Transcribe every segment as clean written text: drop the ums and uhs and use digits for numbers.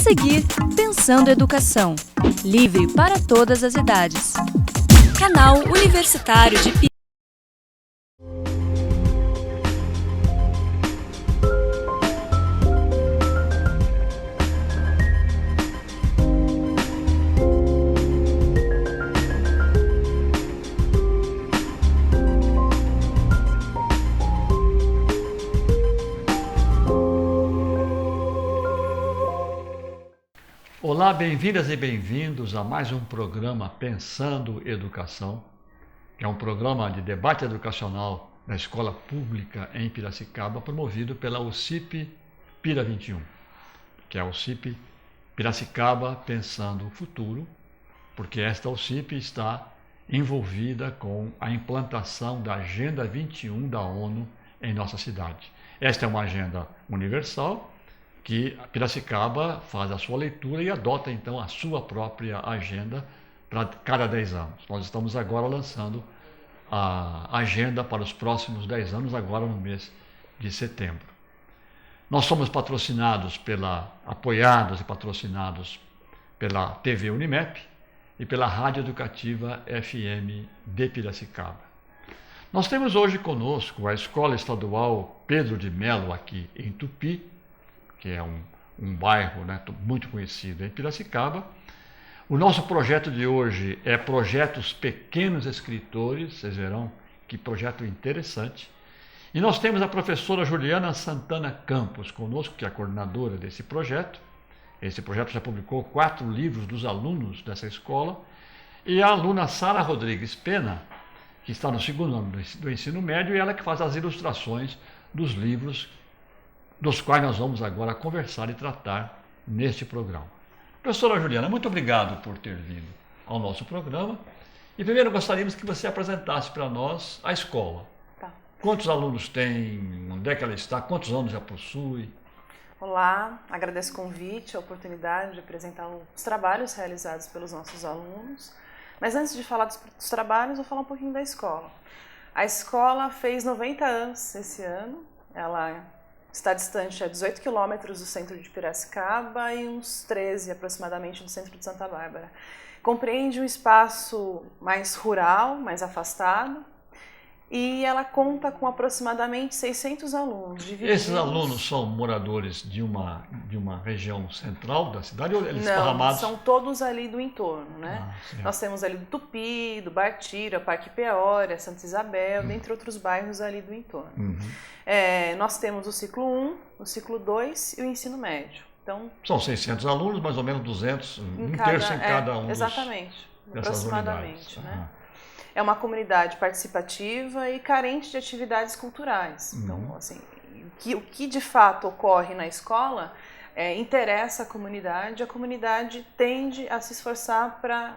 seguir, Pensando Educação, livre para todas as idades. Canal Universitário de Olá, bem-vindas e bem-vindos a mais um programa Pensando Educação, que é um programa de debate educacional da Escola Pública em Piracicaba, promovido pela UCIP Pira 21, que é a UCIP Piracicaba Pensando o Futuro, porque esta UCIP está envolvida com a implantação da Agenda 21 da ONU em nossa cidade. Esta é uma agenda universal, que Piracicaba faz a sua leitura e adota então a sua própria agenda para cada 10 anos. Nós estamos agora lançando a agenda para os próximos 10 anos, agora no mês de setembro. Nós somos apoiados e patrocinados pela TV Unimep e pela Rádio Educativa FM de Piracicaba. Nós temos hoje conosco a Escola Estadual Pedro de Melo, aqui em Tupi, que é um bairro, né, muito conhecido em Piracicaba. O nosso projeto de hoje é Projetos Pequenos Escritores, vocês verão que projeto interessante. E nós temos a professora Juliana Santana Campos conosco, que é a coordenadora desse projeto. Esse projeto já publicou 4 livros dos alunos dessa escola. E a aluna Sara Rodrigues Pena, que está no 2º ano do ensino médio, e ela que faz as ilustrações dos livros dos quais nós vamos agora conversar e tratar neste programa. Professora Juliana, muito obrigado por ter vindo ao nosso programa. E primeiro gostaríamos que você apresentasse para nós a escola. Tá. Quantos alunos tem? Onde é que ela está? Quantos anos já possui? Olá, agradeço o convite, a oportunidade de apresentar os trabalhos realizados pelos nossos alunos. Mas antes de falar dos trabalhos, vou falar um pouquinho da escola. A escola fez 90 anos esse ano. Ela está distante a 18 quilômetros do centro de Piracicaba e uns 13 aproximadamente do centro de Santa Bárbara. Compreende um espaço mais rural, mais afastado, e ela conta com aproximadamente 600 alunos. Esses alunos são moradores de uma região central da cidade ou eles esparramados? Não, são todos ali do entorno, né? Nós temos ali do Tupi, do Bartira, Parque Peória, Santa Isabel, dentre outros bairros ali do entorno. Nós temos o ciclo 1, o ciclo 2 e o ensino médio. Então, são 600 alunos, mais ou menos 200, um terço em cada um exatamente, aproximadamente, unidades. Né? É uma comunidade participativa e carente de atividades culturais. Então, assim, o que de fato ocorre na escola interessa a comunidade tende a se esforçar para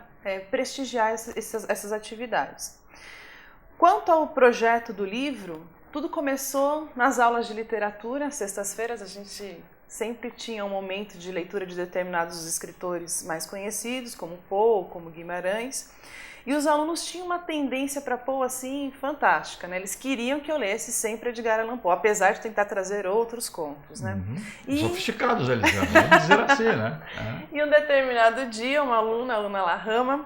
prestigiar essas atividades. Quanto ao projeto do livro, tudo começou nas aulas de literatura. Às sextas-feiras a gente sempre tinha um momento de leitura de determinados escritores mais conhecidos, como Poe, como Guimarães. E os alunos tinham uma tendência para Poe assim fantástica, né? Eles queriam que eu lesse sempre Edgar Allan Poe, apesar de tentar trazer outros contos, né? Sofisticados eles já, vamos dizer assim, né? E um determinado dia, uma aluna, a aluna Lahama,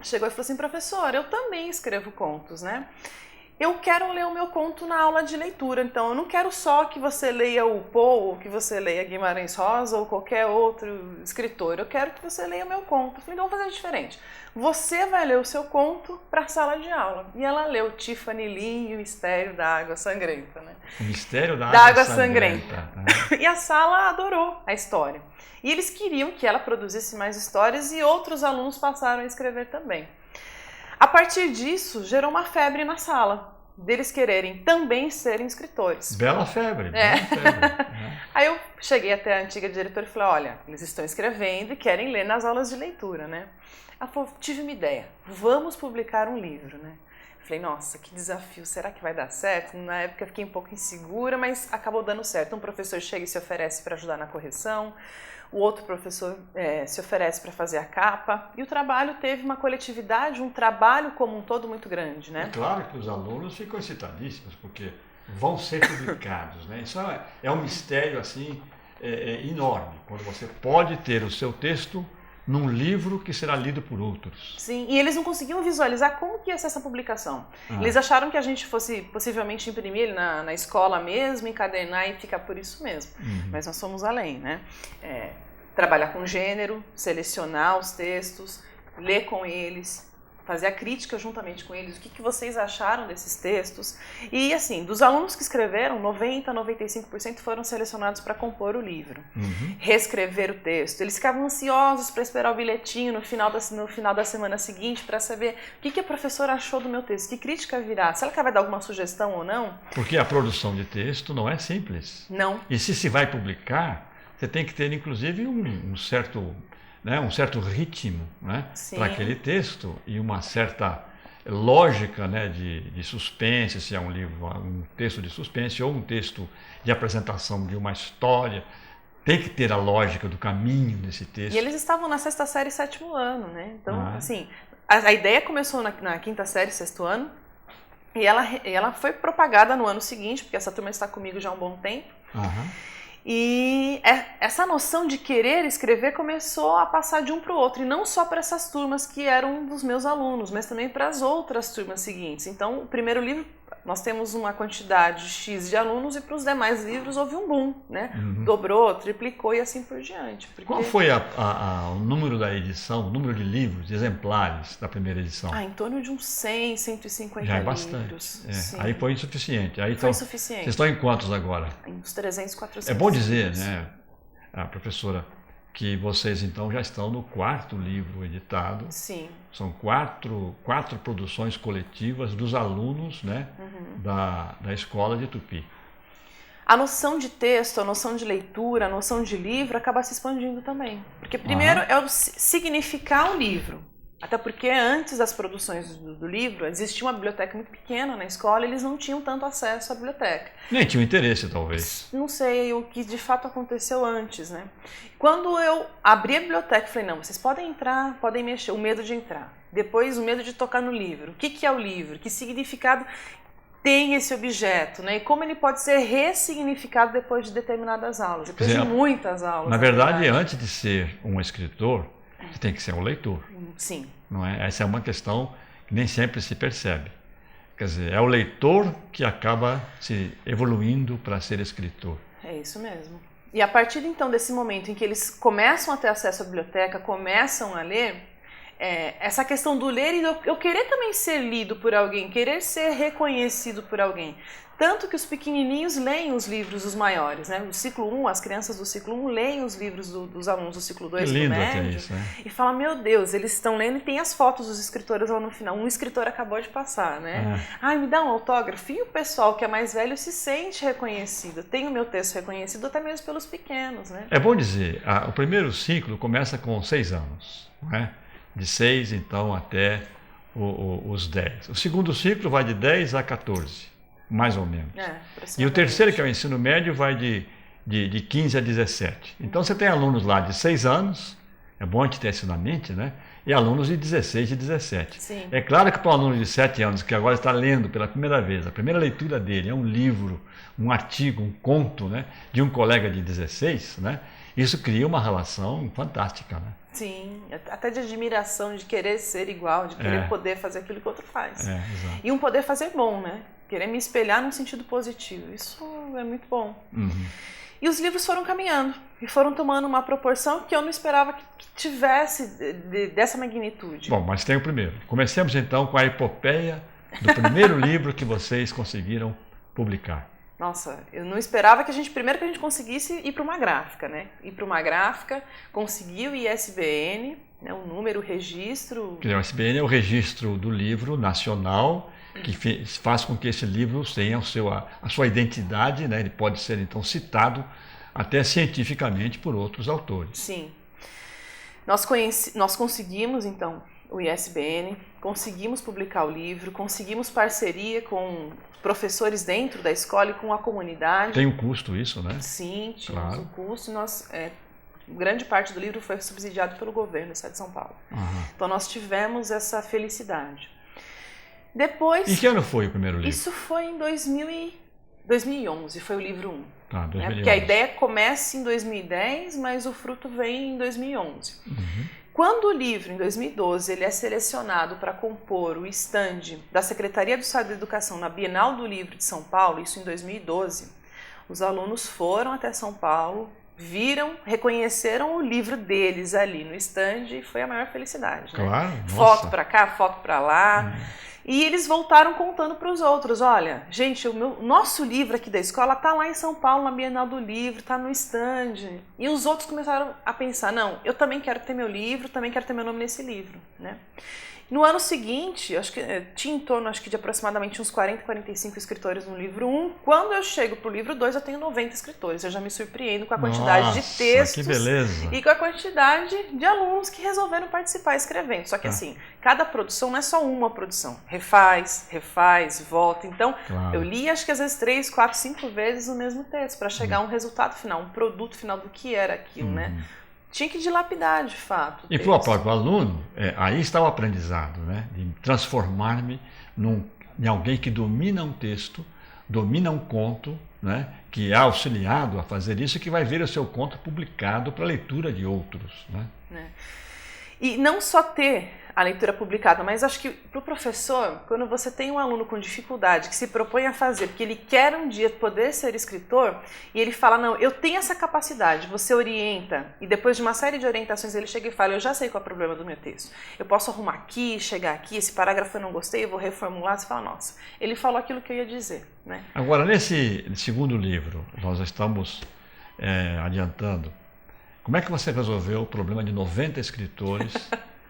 chegou e falou assim: professor, eu também escrevo contos, né? Eu quero ler o meu conto na aula de leitura, então eu não quero só que você leia o Poe, ou que você leia Guimarães Rosa ou qualquer outro escritor, eu quero que você leia o meu conto. Eu falei, então vamos fazer diferente. Você vai ler o seu conto para a sala de aula. E ela leu Tiffany Lee e o Mistério da Água Sangrenta, né? O Mistério da Água Sangrenta. E a sala adorou a história. E eles queriam que ela produzisse mais histórias e outros alunos passaram a escrever também. A partir disso, gerou uma febre na sala, deles quererem também serem escritores. Bela febre, bela febre. Aí eu cheguei até a antiga diretora e falei, olha, eles estão escrevendo e querem ler nas aulas de leitura, né? Ela falou, tive uma ideia, vamos publicar um livro, né? Falei, nossa, que desafio, será que vai dar certo? Na época eu fiquei um pouco insegura, mas acabou dando certo. Um professor chega e se oferece para ajudar na correção, o outro professor se oferece para fazer a capa, e o trabalho teve uma coletividade, um trabalho como um todo muito grande, né? É claro que os alunos ficam excitadíssimos, porque vão ser publicados, né? Isso é um mistério, assim, enorme, quando você pode ter o seu texto num livro que será lido por outros. Sim, e eles não conseguiam visualizar como que ia ser essa publicação. Eles acharam que a gente fosse possivelmente imprimir ele na escola mesmo, encadernar e ficar por isso mesmo. Mas nós fomos além, né? Trabalhar com gênero, selecionar os textos, ler com eles, fazer a crítica juntamente com eles, o que vocês acharam desses textos. E assim, dos alunos que escreveram, 90% a 95% foram selecionados para compor o livro. Reescrever o texto. Eles ficavam ansiosos para esperar o bilhetinho no final da semana seguinte para saber o que a professora achou do meu texto, que crítica virá, se ela vai dar alguma sugestão ou não. Porque a produção de texto não é simples. Não. E se vai publicar, você tem que ter inclusive um certo ritmo, né, para aquele texto e uma certa lógica, né, de suspense, se é um texto de suspense ou um texto de apresentação de uma história, tem que ter a lógica do caminho desse texto. E eles estavam na 6ª série, 7º ano, né? Então, assim, a ideia começou na 5ª série, 6º ano, e ela foi propagada no ano seguinte, porque essa turma está comigo já há um bom tempo. E essa noção de querer escrever começou a passar de um para o outro, e não só para essas turmas que eram dos meus alunos, mas também para as outras turmas seguintes. Então, o primeiro livro, nós temos uma quantidade X de alunos, e para os demais livros houve um boom, né? Dobrou, triplicou e assim por diante. Qual foi o número da edição, o número de livros, de exemplares da primeira edição? Em torno de uns 100, 150 Já é livros. Bastante. Aí foi insuficiente. Foi insuficiente. Vocês estão em quantos agora? Em uns 300, 400 É bom dizer, livros. né, professora, que vocês então já estão no 4º livro editado. Sim. São quatro produções coletivas dos alunos, né, da escola de Tupi. A noção de texto, a noção de leitura, a noção de livro acaba se expandindo também. Porque primeiro é o significar o livro. Até porque antes das produções do livro, existia uma biblioteca muito pequena na escola e eles não tinham tanto acesso à biblioteca. Nem tinham interesse, talvez. Não sei o que de fato aconteceu antes, né? Quando eu abri a biblioteca, falei, não, vocês podem entrar, podem mexer, o medo de entrar. Depois, o medo de tocar no livro. O que é o livro? Que significado tem esse objeto, né? E como ele pode ser ressignificado depois de determinadas aulas, depois de muitas aulas. Na verdade, antes de ser um escritor, você tem que ser um leitor. Sim. Não é? Essa é uma questão que nem sempre se percebe. Quer dizer, é o leitor que acaba se evoluindo para ser escritor. É isso mesmo. E a partir então desse momento em que eles começam a ter acesso à biblioteca, começam a ler, essa questão do ler e eu querer também ser lido por alguém, querer ser reconhecido por alguém. Tanto que os pequenininhos leem os livros dos maiores, né? O ciclo 1, as crianças do ciclo 1 leem os livros dos alunos do ciclo 2 do médio. Isso, né? E falam, meu Deus, eles estão lendo e tem as fotos dos escritores lá no final. Um escritor acabou de passar, né? Ai, me dá um autógrafo. E o pessoal que é mais velho se sente reconhecido. Tem o meu texto reconhecido até mesmo pelos pequenos, né? É bom dizer, o primeiro ciclo começa com 6 anos, não é? De 6, então, até os 10. O segundo ciclo vai de 10 a 14. Mais ou menos. E o terceiro, que é o ensino médio, vai de 15 a 17. Então você tem alunos lá de 6 anos, é bom a gente ter isso na mente, né? E alunos de 16 e 17. Sim. É claro que para um aluno de 7 anos, que agora está lendo pela primeira vez, a primeira leitura dele é um livro, um artigo, um conto, né, de um colega de 16, né? Isso cria uma relação fantástica, né? Sim, até de admiração, de querer ser igual, de querer poder fazer aquilo que o outro faz. Exato. E um poder fazer bom, né? Querer me espelhar num sentido positivo. Isso é muito bom. E os livros foram caminhando e foram tomando uma proporção que eu não esperava que tivesse dessa magnitude. Bom, mas tem o primeiro. Comecemos então com a epopeia do primeiro livro que vocês conseguiram publicar. Nossa, eu não esperava que a gente conseguisse ir para uma gráfica, né? Ir para uma gráfica, conseguir o ISBN, né? O número, o registro. O ISBN é o registro do livro nacional, que faz com que esse livro tenha a sua identidade, né? Ele pode ser então citado até cientificamente por outros autores. Sim. Nós conseguimos então o ISBN, conseguimos publicar o livro, conseguimos parceria com professores dentro da escola e com a comunidade. Tem um custo isso, né? Sim, tínhamos um custo. Grande parte do livro foi subsidiado pelo governo do estado de São Paulo. Então nós tivemos essa felicidade. Depois... Em que ano foi o primeiro livro? Isso foi em 2011, foi o livro 1. Tá, 2011. Porque a ideia começa em 2010, mas o fruto vem em 2011. Quando o livro, em 2012, ele é selecionado para compor o stand da Secretaria do Estado da Educação na Bienal do Livro de São Paulo, isso em 2012, os alunos foram até São Paulo, viram, reconheceram o livro deles ali no stand e foi a maior felicidade. Claro, né? Foto para cá, foto para lá. E eles voltaram contando para os outros, olha, gente, o nosso livro aqui da escola está lá em São Paulo, na Bienal do Livro, está no stand. E os outros começaram a pensar, não, eu também quero ter meu livro, também quero ter meu nome nesse livro. Né? No ano seguinte, acho que tinha em torno de aproximadamente uns 40, 45 escritores no livro 1. Quando eu chego para o livro 2, eu tenho 90 escritores. Eu já me surpreendo com a quantidade de textos que beleza. E com a quantidade de alunos que resolveram participar escrevendo. Só que assim, cada produção não é só uma produção. Refaz, volta. Então, eu li acho que às vezes 3, 4, 5 vezes o mesmo texto para chegar a um resultado final, um produto final do que era aquilo, né? Tinha que dilapidar, de fato. E para o próprio aluno, aí está o aprendizado, né? De transformar-me em alguém que domina um texto, domina um conto, né? Que é auxiliado a fazer isso e que vai ver o seu conto publicado para leitura de outros. Né? E não só ter a leitura publicada, mas acho que para o professor, quando você tem um aluno com dificuldade, que se propõe a fazer, porque ele quer um dia poder ser escritor, e ele fala, não, eu tenho essa capacidade, você orienta, e depois de uma série de orientações ele chega e fala, eu já sei qual é o problema do meu texto, eu posso arrumar aqui, chegar aqui, esse parágrafo eu não gostei, eu vou reformular, você fala, nossa, ele falou aquilo que eu ia dizer. Né? Agora, nesse segundo livro, nós estamos adiantando, como é que você resolveu o problema de 90 escritores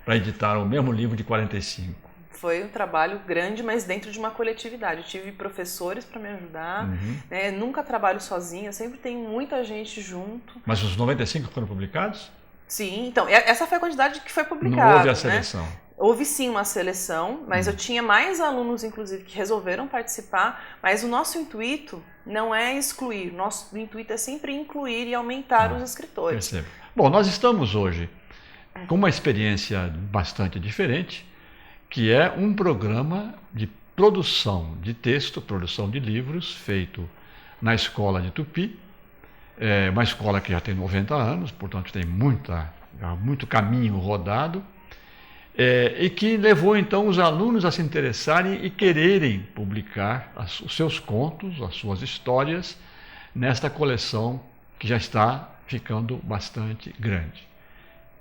para editar o mesmo livro de 45? Foi um trabalho grande, mas dentro de uma coletividade. Eu tive professores para me ajudar, né? Nunca trabalho sozinha, sempre tem muita gente junto. Mas os 95 foram publicados? Sim, então, essa foi a quantidade que foi publicada. Não houve a seleção? Né? Houve sim uma seleção, mas eu tinha mais alunos, inclusive, que resolveram participar, mas o nosso intuito não é excluir, nosso intuito é sempre incluir e aumentar os escritores. Percebo. Bom, nós estamos hoje com uma experiência bastante diferente, que é um programa de produção de texto, produção de livros, feito na escola de Tupi, uma escola que já tem 90 anos, portanto tem muito caminho rodado, e que levou então os alunos a se interessarem e quererem publicar os seus contos, as suas histórias, nesta coleção que já está ficando bastante grande.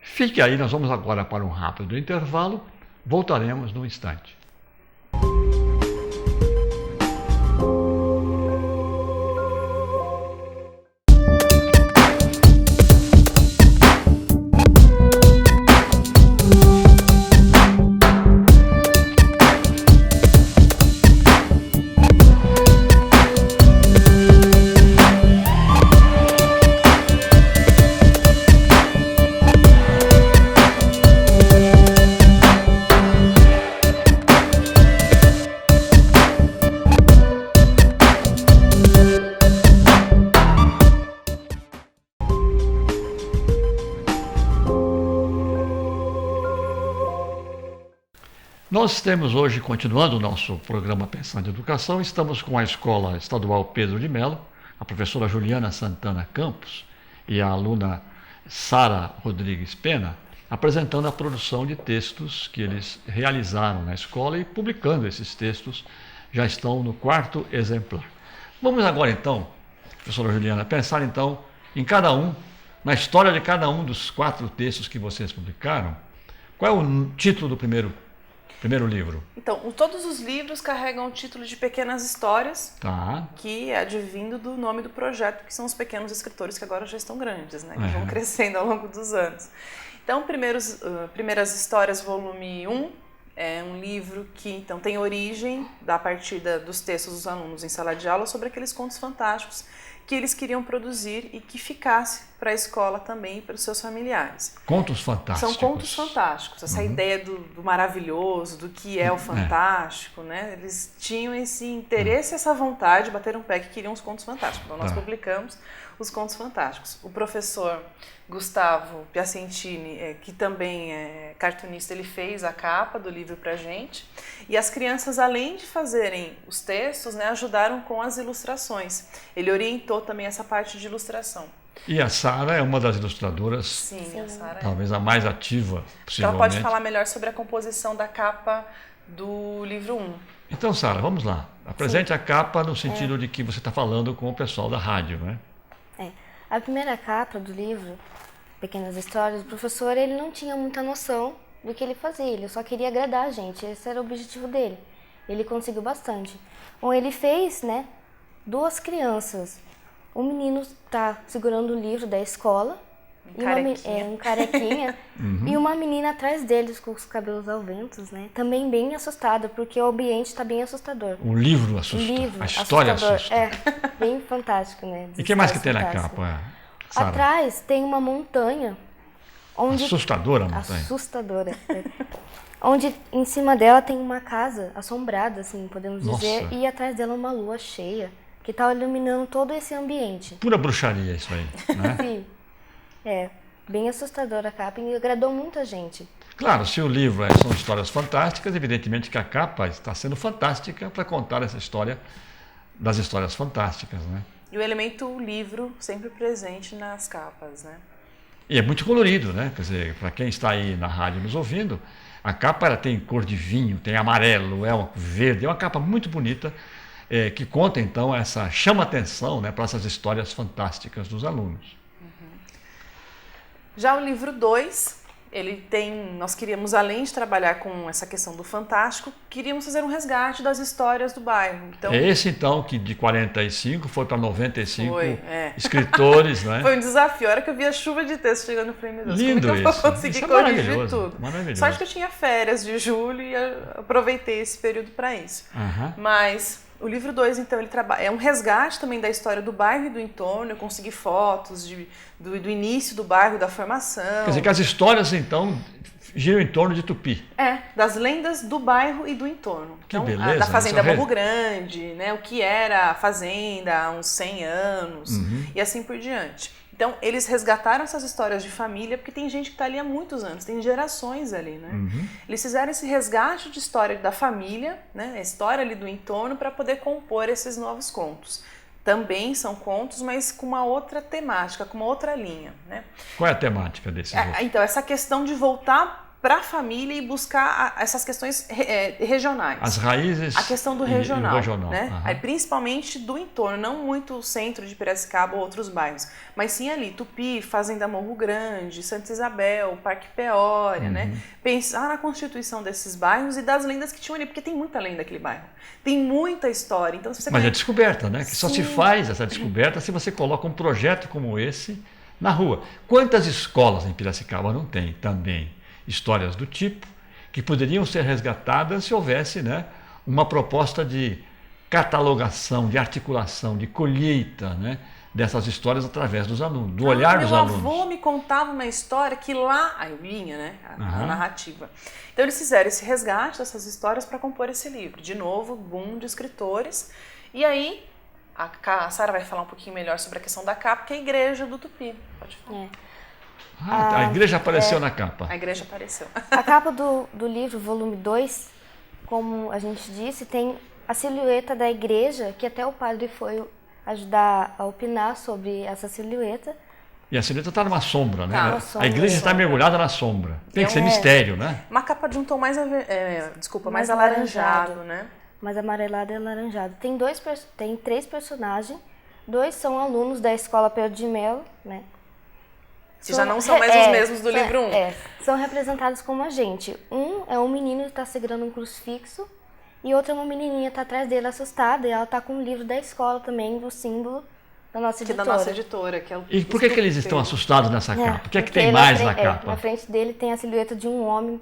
Fique aí, nós vamos agora para um rápido intervalo, voltaremos num instante. Nós temos hoje, continuando o nosso programa Pensando em Educação, estamos com a Escola Estadual Pedro de Melo, a professora Juliana Santana Campos e a aluna Sara Rodrigues Pena, apresentando a produção de textos que eles realizaram na escola e publicando esses textos, já estão no 4º exemplar. Vamos agora então, professora Juliana, pensar então em cada um, na história de cada um dos 4 textos que vocês publicaram. Qual é o título do primeiro livro? Então, todos os livros carregam o título de Pequenas Histórias, que é advindo do nome do projeto, que são os pequenos escritores que agora já estão grandes, né? Que vão crescendo ao longo dos anos. Então, Primeiras Histórias, volume 1, é um livro que então, tem origem da partida dos textos dos alunos em sala de aula sobre aqueles contos fantásticos que eles queriam produzir e que ficasse para a escola também e para os seus familiares. Contos fantásticos. São contos fantásticos. Essa ideia do maravilhoso, do que é o fantástico, né? Eles tinham esse interesse, essa vontade, bateram um pé que queriam os contos fantásticos. Então nós publicamos os contos fantásticos. O professor Gustavo Piacentini, que também é cartunista, ele fez a capa do livro pra gente. E as crianças, além de fazerem os textos, né, ajudaram com as ilustrações. Ele orientou também essa parte de ilustração. E a Sara é uma das ilustradoras, Sim, a Sara talvez a mais ativa, possivelmente. Ela pode falar melhor sobre a composição da capa do livro 1. Então, Sara, vamos lá. Apresente a capa no sentido de que você está falando com o pessoal da rádio, né? A primeira capa do livro, Pequenas Histórias, o professor ele não tinha muita noção do que ele fazia, ele só queria agradar a gente, esse era o objetivo dele. Ele conseguiu bastante. Bom, ele fez, né, 2 crianças. O menino está segurando o livro da escola, um carequinha, e uma menina atrás deles com os cabelos ao vento, né? Também bem assustada, porque o ambiente está bem assustador. O livro assusta, a história assusta. Bem fantástico, né? E o que mais que tem na capa, Sara? Atrás tem uma montanha. Assustadora a montanha? Assustadora. Onde em cima dela tem uma casa assombrada, assim, podemos dizer, e atrás dela uma lua cheia, que está iluminando todo esse ambiente. Pura bruxaria isso aí, né? Sim. Bem assustadora a capa e agradou muita gente. Claro, se o livro são histórias fantásticas, evidentemente que a capa está sendo fantástica para contar essa história das histórias fantásticas, né? E o elemento livro sempre presente nas capas, né? E é muito colorido, né? Quer dizer, para quem está aí na rádio nos ouvindo, a capa ela tem cor de vinho, tem amarelo, verde, é uma capa muito bonita, que conta então chama atenção, né, para essas histórias fantásticas dos alunos. Já o livro 2, nós queríamos, além de trabalhar com essa questão do fantástico, queríamos fazer um resgate das histórias do bairro. Então, Esse então, que de 45 foi para 95 escritores, né? Foi um desafio. A hora que eu vi a chuva de texto chegando no frame 2, lindo como é que eu isso. vou conseguir Isso corrigir tudo? Maravilhoso. Sorte que eu tinha férias de julho e aproveitei esse período para isso. Mas o livro 2, então, ele é um resgate também da história do bairro e do entorno. Eu consegui fotos do início do bairro, da formação. Quer dizer que as histórias, então, giram em torno de Tupi. Das lendas do bairro e do entorno. Que então, beleza. Da Fazenda Morro Grande, né, o que era a fazenda há uns 100 anos e assim por diante. Então, eles resgataram essas histórias de família, porque tem gente que está ali há muitos anos, tem gerações ali, né? Eles fizeram esse resgate de história da família, né, a história ali do entorno, para poder compor esses novos contos. Também são contos, mas com uma outra temática, com uma outra linha, né? Qual é a temática desses outros? Então, essa questão de voltar para a família e buscar essas questões regionais. As raízes. A questão do regional. Né? Aí, principalmente do entorno, não muito o centro de Piracicaba ou outros bairros, mas sim ali, Tupi, Fazenda Morro Grande, Santa Isabel, Parque Peória, né? Pensar na constituição desses bairros e das lendas que tinham ali, porque tem muita lenda naquele bairro. Tem muita história. Então, se você Mas é descoberta, né? Que só se faz essa descoberta se você coloca um projeto como esse na rua. Quantas escolas em Piracicaba não tem também histórias do tipo, que poderiam ser resgatadas se houvesse, né, uma proposta de catalogação, de articulação, de colheita, né, dessas histórias através dos alunos, do olhar dos alunos. Meu avô me contava uma história que lá... Aí vinha, né, a narrativa. Então eles fizeram esse resgate dessas histórias para compor esse livro. De novo, boom de escritores. E aí, a Sara vai falar um pouquinho melhor sobre a questão da capa, que é a igreja do Tupi. Pode falar. A igreja apareceu na capa. A igreja apareceu. A capa do livro, volume 2, como a gente disse, tem a silhueta da igreja, que até o padre foi ajudar a opinar sobre essa silhueta. E a silhueta está numa sombra, né? Uma sombra, a igreja está mergulhada na sombra. Tem que ser mistério, né? Uma capa de um tom mais alaranjado, né? Mais amarelado e alaranjado. Tem 3 personagens, 2 são alunos da escola Pedro de Melo, né? Que já não são mais os mesmos do livro 1. São representados como a gente. Um é um menino que está segurando um crucifixo e outro é uma menininha que está atrás dele assustada e ela está com um livro da escola também, do símbolo da nossa editora. Da nossa editora. Que é e por que eles estão assustados nessa capa? O que é que tem mais na capa? Na frente dele tem a silhueta de um homem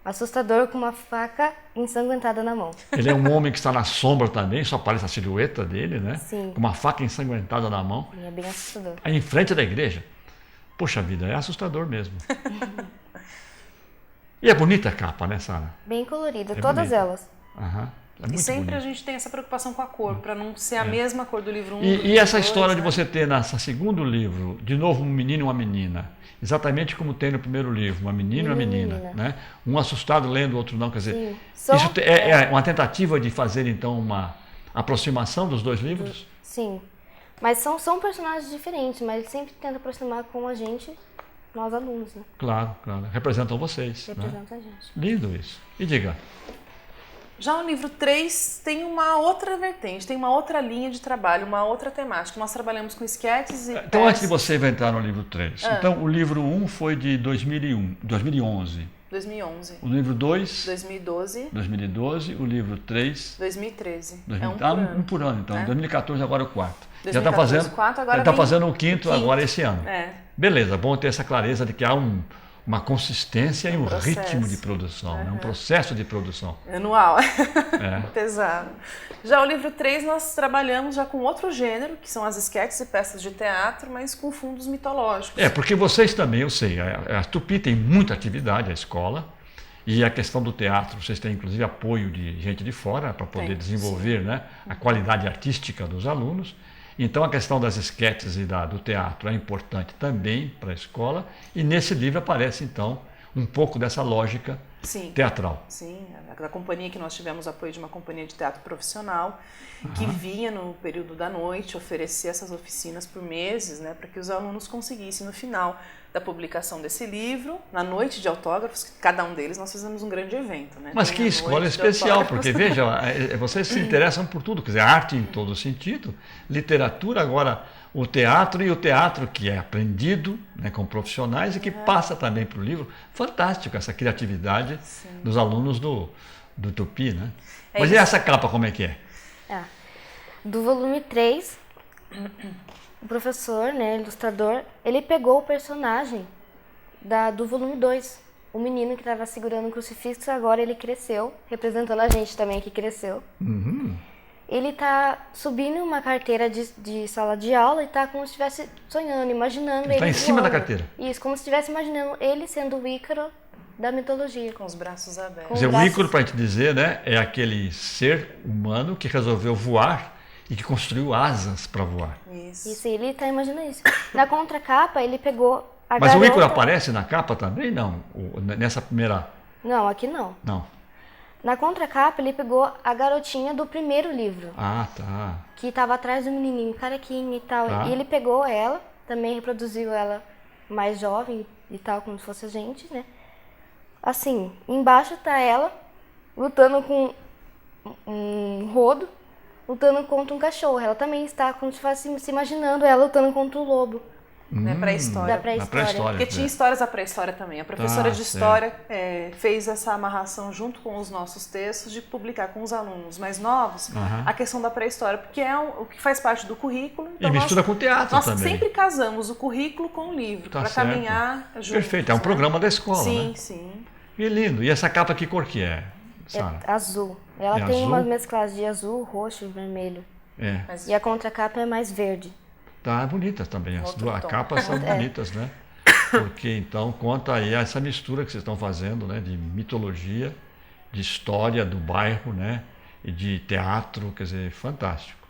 assustador com uma faca ensanguentada na mão. Ele é um homem que está na sombra também, só aparece a silhueta dele, né? Sim. Com uma faca ensanguentada na mão. E é bem assustador. Aí em frente da igreja. Poxa vida, é assustador mesmo. E é bonita a capa, né, Sara? Bem colorida, todas bonita. elas. É muito e sempre bonito. a gente tem essa preocupação com a cor, para não ser a mesma cor do livro 1. E essa história de você ter nessa segundo livro, de novo, um menino e uma menina, exatamente como tem no primeiro livro, uma menina e uma menina, né? Um assustado lendo, o outro não, quer dizer, isso é uma tentativa de fazer então uma aproximação dos dois livros? Sim, mas são personagens diferentes, mas ele sempre tenta aproximar com a gente, nós alunos, né? Claro, claro, representam vocês. Representa a gente. Lindo isso. E diga. Já o livro 3 tem uma outra vertente, tem uma outra linha de trabalho, uma outra temática. Nós trabalhamos com esquetes e Então, antes de você entrar no livro 3, então o livro 1 foi de 2011. 2011. O livro 2? 2012. 2012. O livro 3? 2013. Um por ano, então. 2014, agora o quarto. 2014, já está fazendo, quarto, agora já tá fazendo o quinto agora esse ano. É. Beleza, bom ter essa clareza de que há uma consistência e um processo. ritmo de produção, né? Um processo de produção. Anual. Pesado. Já o livro 3 nós trabalhamos já com outro gênero, que são as esquetes e peças de teatro, mas com fundos mitológicos. Porque vocês também, eu sei, a Tupi tem muita atividade, a escola, e a questão do teatro, vocês têm inclusive apoio de gente de fora para poder desenvolver, né, a qualidade artística dos alunos. Então a questão das esquetes e do teatro é importante também para a escola, e nesse livro aparece então um pouco dessa lógica teatral. Sim, a companhia que nós tivemos apoio de uma companhia de teatro profissional que vinha no período da noite oferecer essas oficinas por meses, né, para que os alunos conseguissem no final da publicação desse livro, na noite de autógrafos, cada um deles nós fizemos um grande evento. Né? Mas que escola especial, porque veja, vocês se interessam por tudo, quer dizer, arte em todo sentido, literatura, agora o teatro, e o teatro que é aprendido, né, com profissionais e que passa também para o livro. Fantástico essa criatividade dos alunos do Tupi, né? Mas e essa capa, como é que é? Do volume 3, o professor, né, ilustrador, ele pegou o personagem do volume 2. O menino que estava segurando o crucifixo, agora ele cresceu, representando a gente também que cresceu. Ele está subindo uma carteira de sala de aula e está como se estivesse sonhando, imaginando ele está em cima da voando. carteira. Isso, como se estivesse imaginando ele sendo o Ícaro da mitologia. Com os braços abertos. Quer dizer, o Ícaro, para a gente dizer, né, é aquele ser humano que resolveu voar e que construiu asas para voar. Isso, ele está imaginando isso. Na contracapa, ele pegou a Mas garota... o Ícaro aparece na capa também? Não, nessa primeira... Não, aqui não. Não. Na contracapa, ele pegou a garotinha do primeiro livro. Ah, tá. Que estava atrás do menininho, carequinha e tal. Tá. E ele pegou ela, também reproduziu ela mais jovem e tal, como se fosse a gente, né? Assim, embaixo tá ela, lutando com um rodo, lutando contra um cachorro. Ela também está como se fosse se imaginando ela lutando contra o lobo. Da pré-história. Da pré-história. Porque tinha histórias da pré-história também. A professora de história fez essa amarração junto com os nossos textos de publicar com os alunos mais novos a questão da pré-história, porque é o que faz parte do currículo. Então e mistura com o teatro nós também. Nós sempre casamos o currículo com o livro, para caminhar juntos. Perfeito, é um programa da escola, sim, né? Sim, sim. Que lindo. E essa capa que cor que é, Sara? É azul. Ela tem azul? umas mescladas de azul, roxo e vermelho. E a contracapa é mais verde. Tá bonita também, as duas capas são bonitas, né? Porque então conta aí essa mistura que vocês estão fazendo, né? De mitologia, de história do bairro, né? E de teatro, quer dizer, fantástico.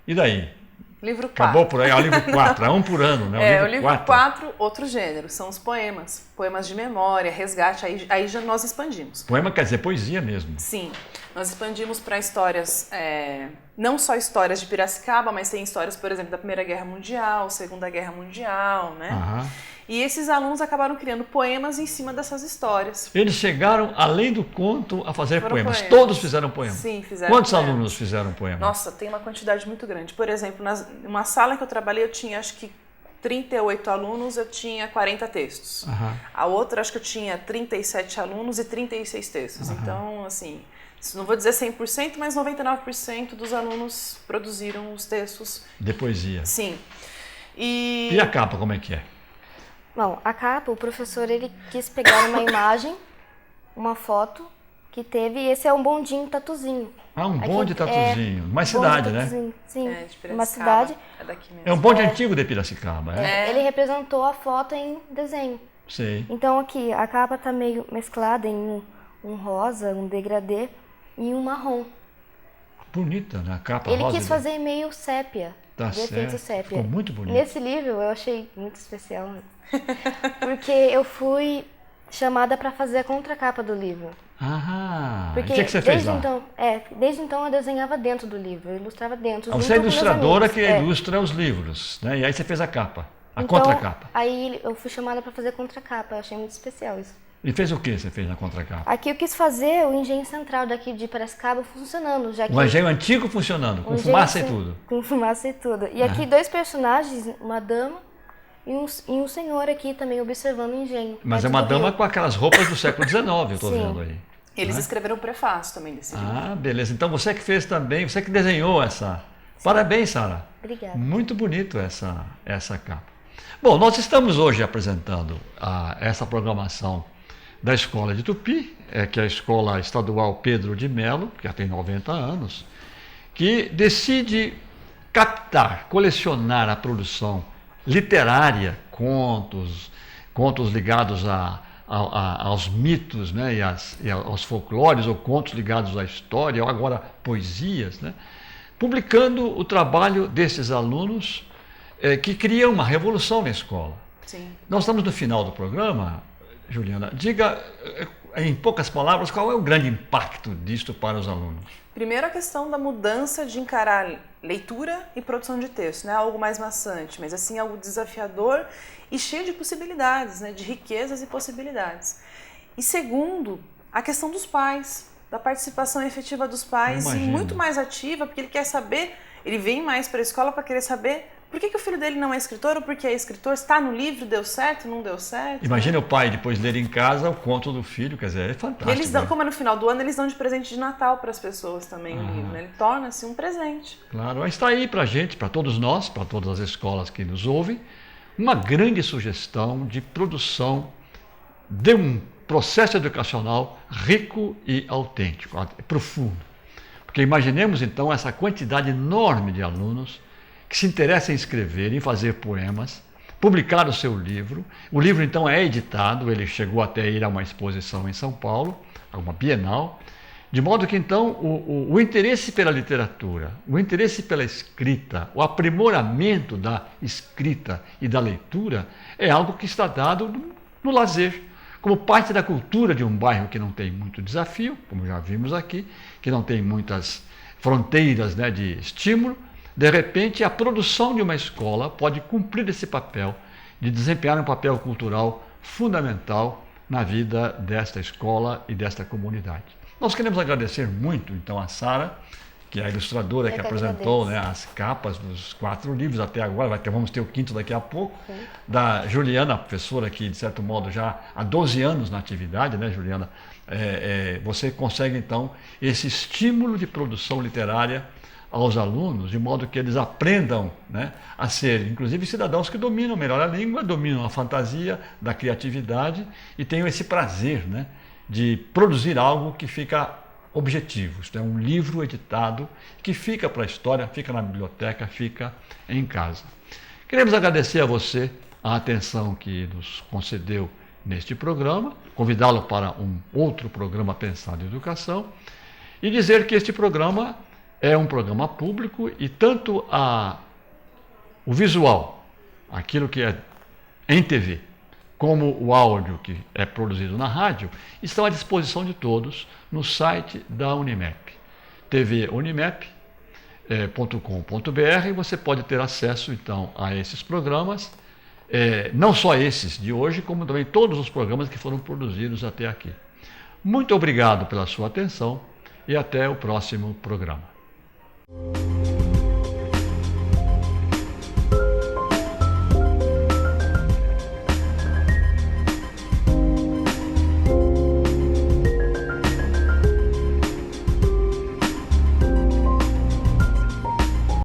E daí? Livro 4. Acabou por aí, o livro 4, é um por ano, né? O livro 4, outro gênero, são os poemas. Poemas de memória, resgate, aí já nós expandimos. Poema quer dizer poesia mesmo. Sim, nós expandimos para histórias, não só histórias de Piracicaba, mas tem histórias, por exemplo, da Primeira Guerra Mundial, Segunda Guerra Mundial, né? E esses alunos acabaram criando poemas em cima dessas hisões. Eles chegaram, além do conto, a fazer poemas. Todos fizeram poemas? Sim, fizeram Quantos poemas. alunos fizeram poemas? Nossa, tem uma quantidade muito grande. Por exemplo, numa sala que eu trabalhei, eu tinha acho que 38 alunos, eu tinha 40 textos. A outra, acho que eu tinha 37 alunos e 36 textos. Então, assim, não vou dizer 100%, mas 99% dos alunos produziram os textos. De poesia. Sim. E a capa, como é que é? Bom, a capa, o professor ele quis pegar uma imagem, uma foto que teve, e esse é um bondinho tatuzinho. Um bonde tatuzinho. Uma cidade, né? Sim, de uma cidade. É daqui mesmo. É um bonde antigo de Piracicaba, Ele representou a foto em desenho. Sei. Então aqui, a capa tá meio mesclada em um rosa, um degradê. em um marrom. Bonita, né? A capa Ele rosa. quis fazer meio sépia, Tá de efeito certo. sépia. Ficou muito bonito. Nesse livro eu achei muito especial, porque eu fui chamada para fazer a contracapa do livro. Ah, Porque e o que você fez lá? Desde então eu desenhava dentro do livro, eu ilustrava dentro. Você é junto com meus ilustradora amigos. que ilustra os livros, né? E aí você fez a capa, a Então, contracapa. aí eu fui chamada para fazer a contracapa, eu achei muito especial isso. E fez o que você fez na contracapa? Aqui eu quis fazer o engenho central daqui de Piracicaba funcionando, já que... O engenho antigo funcionando, com fumaça e tudo. Com fumaça e tudo. E aqui 2 personagens, uma dama e um senhor aqui também observando o engenho. Mas perto é uma do dama rio. com aquelas roupas do século XIX, eu estou Sim. vendo aí. Eles Né? escreveram o prefácio também desse livro. Ah, beleza. Então você que fez também, você que desenhou essa. Parabéns, Sara. Obrigada. Muito bonito essa capa. Bom, nós estamos hoje apresentando essa programação da Escola de Tupi, que é a Escola Estadual Pedro de Melo, que já tem 90 anos, que decide captar, colecionar a produção literária, contos ligados aos mitos, né, e aos folclores, ou contos ligados à história, ou agora poesias, né, publicando o trabalho desses alunos que criam uma revolução na escola. Sim. Nós estamos no final do programa, Juliana. Diga, em poucas palavras, qual é o grande impacto disto para os alunos? Primeiro, a questão da mudança de encarar leitura e produção de texto, né? Algo mais maçante, mas assim algo desafiador e cheio de possibilidades, né? De riquezas e possibilidades. E segundo, a questão dos pais, da participação efetiva dos pais e muito mais ativa, porque ele quer saber, ele vem mais para a escola para querer saber por que o filho dele não é escritor ou porque é escritor, está no livro, deu certo, não deu certo. Imagina o pai depois ler em casa o conto do filho, quer dizer, é fantástico. Eles dão, como é no final do ano, eles dão de presente de Natal para as pessoas também o livro, né? Ele torna-se um presente. Claro, mas está aí para a gente, para todos nós, para todas as escolas que nos ouvem, uma grande sugestão de produção de um processo educacional rico e autêntico, profundo. Porque imaginemos então essa quantidade enorme de alunos que se interessam em escrever, em fazer poemas, publicar o seu livro. O livro então é editado, ele chegou até ir a uma exposição em São Paulo, a uma bienal, de modo que então o interesse pela literatura, o interesse pela escrita, o aprimoramento da escrita e da leitura é algo que está dado no lazer, como parte da cultura de um bairro que não tem muito desafio, como já vimos aqui, que não tem muitas fronteiras, né, de estímulo. De repente, a produção de uma escola pode cumprir esse papel, de desempenhar um papel cultural fundamental na vida desta escola e desta comunidade. Nós queremos agradecer muito, então, a Sara, que é a ilustradora que apresentou, né, as capas dos 4 livros até agora, vamos ter o 5º daqui a pouco, da Juliana, professora que, de certo modo, já há 12 anos na atividade, né, Juliana? Você consegue, então, esse estímulo de produção literária aos alunos, de modo que eles aprendam, né, a ser, inclusive, cidadãos que dominam melhor a língua, dominam a fantasia da criatividade e tenham esse prazer, né, de produzir algo que fica objetivo. Isto é um livro editado que fica para a história, fica na biblioteca, fica em casa. Queremos agradecer a você a atenção que nos concedeu neste programa, convidá-lo para um outro programa pensado em educação e dizer que este programa é um programa público e tanto o visual, aquilo que é em TV, como o áudio que é produzido na rádio, estão à disposição de todos no site da Unimep, tvunimep.com.br, e você pode ter acesso então a esses programas, não só esses de hoje, como também todos os programas que foram produzidos até aqui. Muito obrigado pela sua atenção e até o próximo programa.